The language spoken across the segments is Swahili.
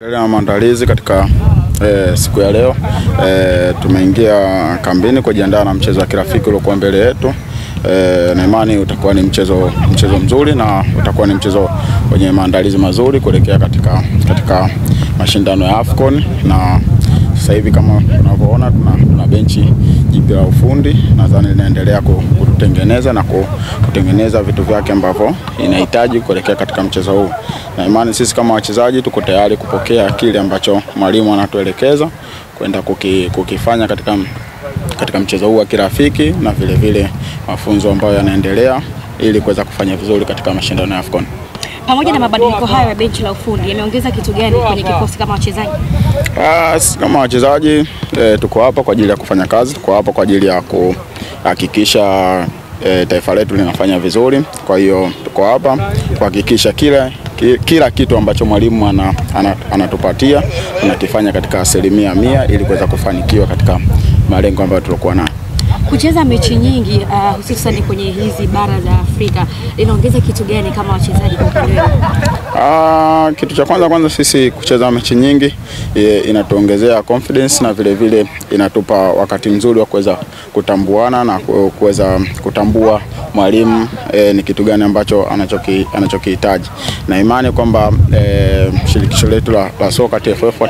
Na maandalizi katika siku ya leo tumeingia kambini kujiandaa na mchezo wa kirafiki uliokuwa mbele yetu. Na imani utakuwa ni mchezo mzuri na utakuwa ni mchezo wenye maandalizi mazuri kuelekea katika mashindano ya AFCON. Na sasa hivi kama unavyoona tuna benchi jipya la ufundi, nadhani linaendelea kutengeneza na kutengeneza vitu vyake ambavyo inahitaji kuelekea katika mchezo huu. Na imani sisi kama wachezaji tuko tayari kupokea kile ambacho mwalimu anatuelekeza kwenda kukifanya katika mchezo huu wa kirafiki, na vile mafunzo ambayo yanaendelea ili kuweza kufanya vizuri katika mashindano ya AFCON. Pamoja na mabadiliko hayo ya benchi la ufundi, yameongeza kitu gani kwenye kikosi kama wachezaji? Kama wachezaji tuko hapa kwa ajili ya kufanya kazi, tuko hapa kwa ajili ya kuhakikisha taifa letu linafanya vizuri. Kwa hiyo tuko hapa kuhakikisha kila kitu ambacho mwalimu anatupatia tunakifanya katika 100% ili kuweza kufanikiwa katika malengo ambayo tulikuwa nayo. Kucheza mechi nyingi hususan kwenye hizi bara za Afrika inaongeza kitu gani kama wachezaji kwa leo? Kitu cha kwanza sisi kucheza mechi nyingi inatuongezea confidence, na vile inatupa wakati mzuri wa kuweza kutambuana na kuweza kutambua mwalimu ni kitu gani ambacho anachokihitaji. Na imani kwamba shirikisho letu la soka TFF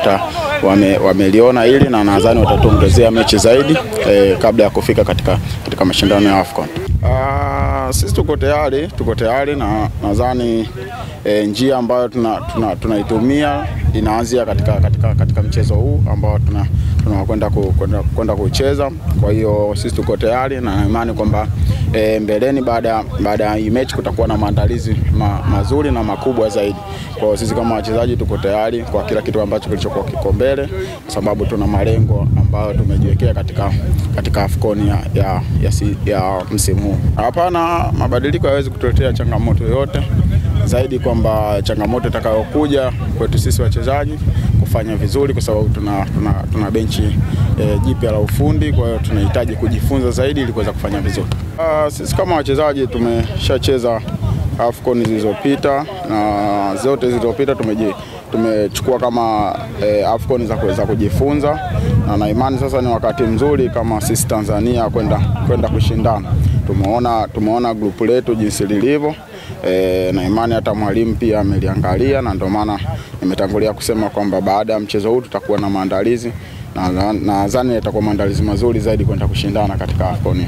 wameliona hili, na nadhani watatuongezea mechi zaidi kabla ya kufika katika mashindano ya AFCON. Sisi tuko tayari na nadhani njia ambayo tunaitumia inaanzia katika mchezo huu ambao tunakwenda kucheza. Kwa hiyo sisi tuko tayari na imani kwamba mbeleni baada ya hii mechi kutakuwa na maandalizi mazuri na makubwa zaidi. Kwa hiyo sisi kama wachezaji tuko tayari kwa kila kitu ambacho kilichokuwa kiko mbele, kwa sababu tuna malengo ambayo tumejiwekea katika AFCON ya msimu huu. Hapana, mabadiliko hayawezi kutuletea changamoto yoyote zaidi, kwamba changamoto itakayokuja kwetu sisi wachezaji kufanya vizuri, kwa sababu tuna benchi jipya la ufundi. Kwa hiyo tunahitaji kujifunza zaidi ili kuweza kufanya vizuri. Sisi kama wachezaji tumeshacheza AFCON zilizopita, na zote zilizopita tumechukua kama AFCON za kuweza kujifunza, na imani sasa ni wakati mzuri kama sisi Tanzania kwenda kushindana. Tumeona grupu letu jinsi lilivyo, na imani hata mwalimu pia ameliangalia, na ndio maana nimetangulia kusema kwamba baada ya mchezo huu tutakuwa na maandalizi, na nadhani itakuwa maandalizi mazuri zaidi kwenda kushindana katika AFCON.